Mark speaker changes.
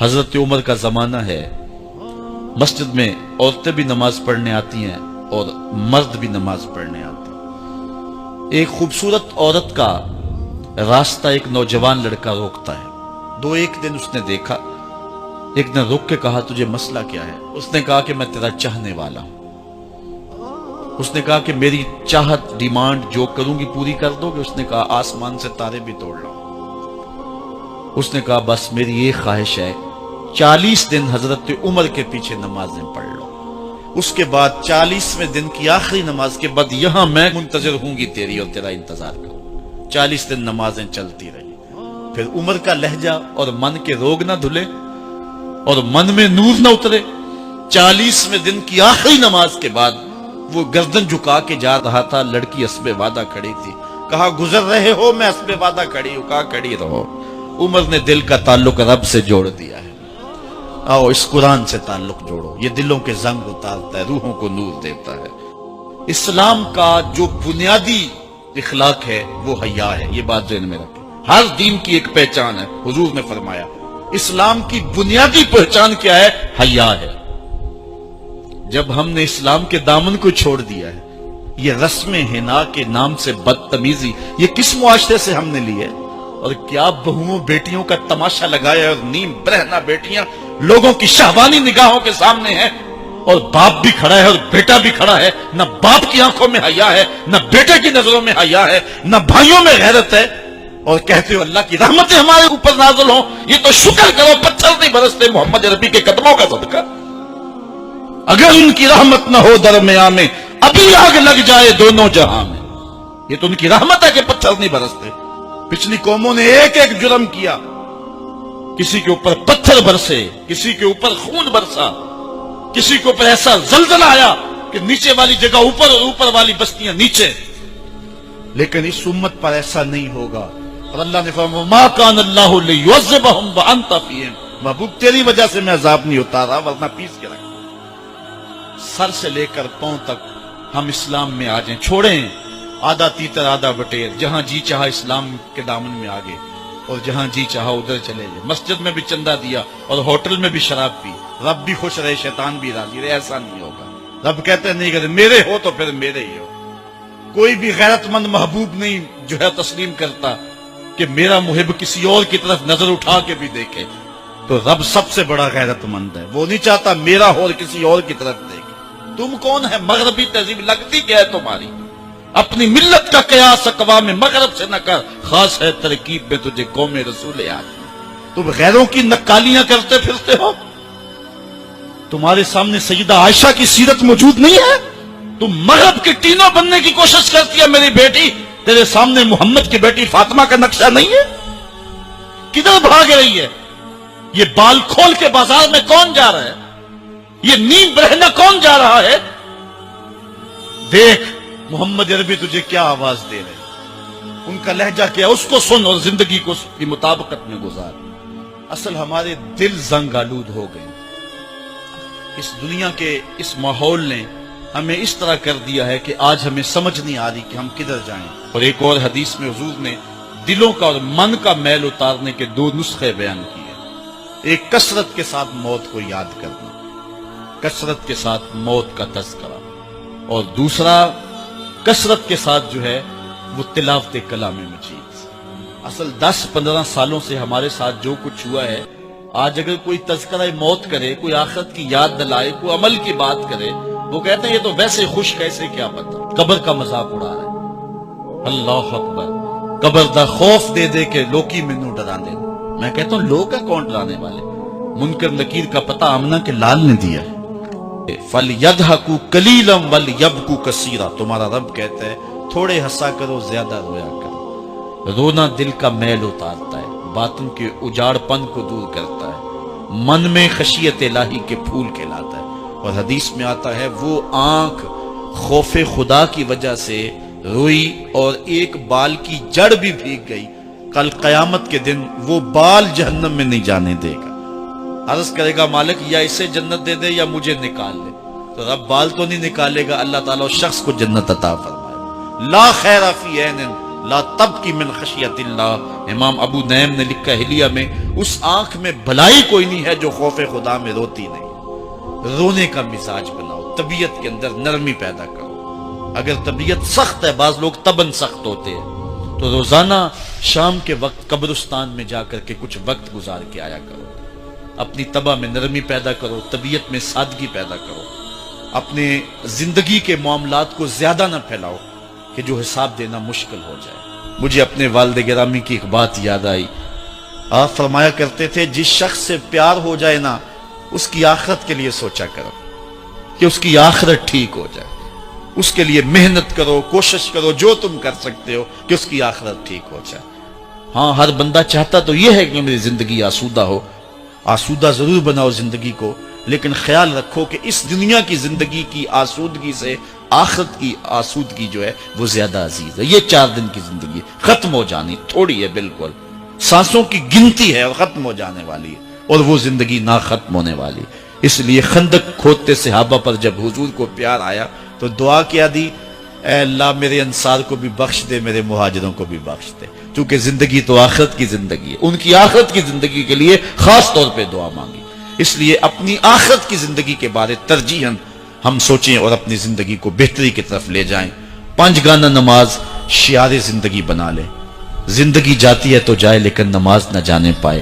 Speaker 1: حضرت عمر کا زمانہ ہے، مسجد میں عورتیں بھی نماز پڑھنے آتی ہیں اور مرد بھی نماز پڑھنے آتے ہیں۔ ایک خوبصورت عورت کا راستہ ایک نوجوان لڑکا روکتا ہے۔ ایک دن اس نے دیکھا، ایک دن رک کے کہا تجھے مسئلہ کیا ہے؟ اس نے کہا کہ میں تیرا چاہنے والا ہوں۔ اس نے کہا کہ میری چاہت ڈیمانڈ جو کروں گی پوری کر دو گے؟ اس نے کہا آسمان سے تارے بھی توڑ لاؤں۔ اس نے کہا بس میری یہ خواہش ہے 40 دن حضرت عمر کے پیچھے نمازیں پڑھ لو، اس کے بعد 40ویں دن کی آخری نماز کے بعد یہاں میں منتظر ہوں گی تیری اور تیرا انتظار کروں۔ 40 دن نمازیں چلتی رہی۔ پھر عمر کا لہجہ اور من کے روگ نہ دھلے اور من میں نور نہ اترے۔ 40ویں دن کی آخری نماز کے بعد وہ گردن جھکا کے جا رہا تھا، لڑکی اسبِ وعدہ کھڑی تھی۔ کہا گزر رہے ہو؟ میں اسبِ وعدہ کھڑی ہوں۔ کہا کھڑی رہو۔ عمر نے دل کا تعلق رب سے جوڑ دیا ہے۔ آؤ اس قرآن سے تعلق جوڑو، یہ دلوں کے زنگ اتارتا ہے، روحوں کو نور دیتا ہے۔ اسلام کا جو بنیادی اخلاق ہے وہ حیا ہے، یہ بات ذہن میں رکھیں۔ ہر دین کی ایک پہچان ہے، حضور نے فرمایا اسلام کی بنیادی پہچان کیا ہے؟ حیا ہے۔ جب ہم نے اسلام کے دامن کو چھوڑ دیا ہے، یہ رسم حنا کے نام سے بدتمیزی یہ کس معاشرے سے ہم نے لی ہے؟ اور کیا بہوؤں بیٹیوں کا تماشا لگایا اور نیم برہنہ بیٹیاں لوگوں کی شہوانی نگاہوں کے سامنے ہیں، اور باپ بھی کھڑا ہے اور بیٹا بھی کھڑا ہے۔ نہ باپ کی آنکھوں میں حیا ہے، نہ بیٹے کی نظروں میں حیا ہے، نہ بھائیوں میں غیرت ہے، اور کہتے ہو اللہ کی رحمتیں ہمارے اوپر نازل ہوں۔ یہ تو شکر کرو پتھر نہیں برستے محمد عربی کے قدموں کا صدقہ۔ اگر ان کی رحمت نہ ہو درمیان میں ابھی آگ لگ جائے دونوں جہاں میں۔ یہ تو ان کی رحمت ہے کہ پتھر نہیں برستے۔ پچھلی قوموں نے ایک ایک جرم کیا، کسی کے اوپر پتھر برسے، کسی کے اوپر خون برسا، کسی کے اوپر ایسا زلزلہ آیا کہ نیچے والی جگہ اوپر اور اوپر والی بستیاں نیچے۔ لیکن اس امت پر ایسا نہیں ہوگا، اور اللہ نے فرمایا ما کان اللہ لیعذبہم وانت فیہم، محبوب تیری وجہ سے میں عذاب نہیں اتارا ورنہ پیس کے رکھ۔ سر سے لے کر پاؤں تک ہم اسلام میں آ جائیں، چھوڑیں آدھا تیتر آدھا بٹیر، جہاں جی چاہا اسلام کے دامن میں آگے اور جہاں جی چاہا ادھر چلے جائیں۔ مسجد میں بھی چندہ دیا اور ہوٹل میں بھی شراب پی، رب بھی خوش رہے شیطان بھی راضی رہے، ایسا نہیں ہوگا۔ رب کہتے نہیں کہ میرے ہو تو پھر میرے ہی ہو۔ کوئی بھی غیرت مند محبوب نہیں جو ہے تسلیم کرتا کہ میرا محب کسی اور کی طرف نظر اٹھا کے بھی دیکھے، تو رب سب سے بڑا غیرت مند ہے، وہ نہیں چاہتا میرا ہو اور کسی اور کی طرف دیکھے۔ تم کون ہے؟ مغربی تہذیب لگتی کیا ہے تمہاری؟ اپنی ملت کا قیاس اقوام مغرب سے نہ کر، خاص ہے ترکیب میں تجھے قوم رسول آدمی۔ تم غیروں کی نکالیاں کرتے پھرتے ہو، تمہارے سامنے سیدہ عائشہ کی سیرت موجود نہیں ہے؟ تم مغرب کے ٹینوں بننے کی کوشش کرتی ہے میری بیٹی، تیرے سامنے محمد کی بیٹی فاطمہ کا نقشہ نہیں ہے؟ کدھر بھاگ رہی ہے؟ یہ بال کھول کے بازار میں کون جا رہا ہے؟ یہ نیم برہنہ کون جا رہا ہے؟ دیکھ محمد عربی تجھے کیا آواز دے رہے، ان کا لہجہ کیا، اس کو سن اور زندگی کو اس کی مطابقت میں گزار۔ اصل ہمارے دل زنگ آلود ہو گئے، اس دنیا کے اس ماحول نے ہمیں اس طرح کر دیا ہے کہ آج ہمیں سمجھ نہیں آ رہی کہ ہم کدھر جائیں۔ اور ایک اور حدیث میں حضور نے دلوں کا اور من کا میل اتارنے کے 2 نسخے بیان کیے۔ ایک کثرت کے ساتھ موت کو یاد کرنا، کثرت کے ساتھ موت کا تذکرہ، اور دوسرا کثرت کے ساتھ جو ہے وہ تلاوت کلام مجید۔ اصل 10-15 سالوں سے ہمارے ساتھ جو کچھ ہوا ہے، آج اگر کوئی تذکرہ موت کرے، کوئی آخرت کی یاد دلائے، کوئی عمل کی بات کرے، وہ کہتے ہیں یہ تو ویسے خوش کیسے کیا پتا، قبر کا مذاق اڑا رہا ہے۔ اللہ اکبر، قبر دا خوف دے دے کے لوکی مینوں ڈرا دے۔ میں کہتا ہوں لوگ ہے کون ڈرانے والے؟ منکر نکیر کا پتہ آمنہ کے لال نے دیا ہے۔ فَلْيَضْحَكُوا قَلِيلًا وَلْيَبْكُوا كَثِيرًا، تمہارا رب کہتا ہے تھوڑے ہنسا کرو زیادہ رویا کرو۔ رونا دل کا میل اتارتا ہے، باطن کے اجاڑ پن کو دور کرتا ہے، من میں خشیت الہی کے پھول کھلاتا ہے۔ اور حدیث میں آتا ہے وہ آنکھ خوف خدا کی وجہ سے روئی اور ایک بال کی جڑ بھی بھیگ گئی، کل قیامت کے دن وہ بال جہنم میں نہیں جانے دے گا۔ عرض کرے گا مالک یا اسے جنت دے دے یا مجھے نکال لے، تو رب بال تو نہیں نکالے گا، اللہ تعالیٰ اس شخص کو جنت عطا فرمائے۔ لا خیر فی عین لا تبکی من خشیت اللہ. امام ابو نعیم نے لکھا حلیہ میں، اس آنکھ میں بھلائی کوئی نہیں ہے جو خوف خدا میں روتی نہیں. رونے کا مزاج بناؤ، طبیعت کے اندر نرمی پیدا کرو. اگر طبیعت سخت ہے، بعض لوگ تباً سخت ہوتے ہیں، تو روزانہ شام کے وقت قبرستان میں جا کر کے کچھ وقت گزار کے آیا کرو. اپنی طبع میں نرمی پیدا کرو، طبیعت میں سادگی پیدا کرو. اپنے زندگی کے معاملات کو زیادہ نہ پھیلاؤ کہ جو حساب دینا مشکل ہو جائے. مجھے اپنے والد گرامی کی ایک بات یاد آئی. آپ فرمایا کرتے تھے جس شخص سے پیار ہو جائے نا، اس کی آخرت کے لیے سوچا کرو کہ اس کی آخرت ٹھیک ہو جائے. اس کے لیے محنت کرو، کوشش کرو، جو تم کر سکتے ہو کہ اس کی آخرت ٹھیک ہو جائے. ہاں، ہر بندہ چاہتا تو یہ ہے کہ میری زندگی آسودہ ہو. آسودہ ضرور بناؤ زندگی کو، لیکن خیال رکھو کہ اس دنیا کی زندگی کی آسودگی سے آخرت کی آسودگی جو ہے وہ زیادہ عزیز ہے. یہ 4 دن کی زندگی ختم ہو جانی تھوڑی ہے، بالکل سانسوں کی گنتی ہے اور ختم ہو جانے والی ہے، اور وہ زندگی نہ ختم ہونے والی. اس لیے خندق کھودتے صحابہ پر جب حضور کو پیار آیا تو دعا کیا دی، اے اللہ میرے انصار کو بھی بخش دے، میرے مہاجروں کو بھی بخش دے. چونکہ زندگی تو آخرت کی زندگی ہے، ان کی آخرت کی زندگی کے لیے خاص طور پہ دعا مانگی. اس لیے اپنی آخرت کی زندگی کے بارے ترجیحاً ہم سوچیں اور اپنی زندگی کو بہتری کی طرف لے جائیں. 5 گانہ نماز شعار زندگی بنا لیں. زندگی جاتی ہے تو جائے، لیکن نماز نہ جانے پائے.